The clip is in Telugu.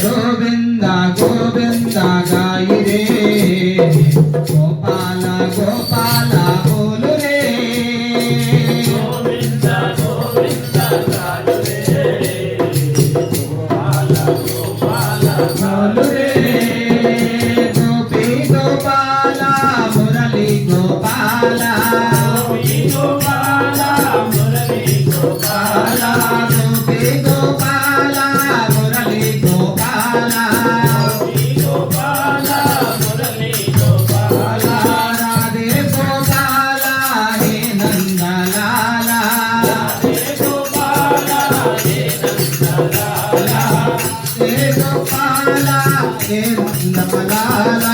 గోవింద గోవింద గాయి రే గోపాల గోపాల బోలు రే గోవింద గోవింద గాయి రే గోపాల గోపాల బోలు రే గోపి గోపాల మురళి గోపాల గోపి గోపాల మురళి గోపాల గోపి గోపాల మురళి గోపాల గోపి గోపాల మురళి గోపాల రాధే గోపాల హే నందలాల రాధే గోపాల హే నందలాల హే గోపాల హే నందలాల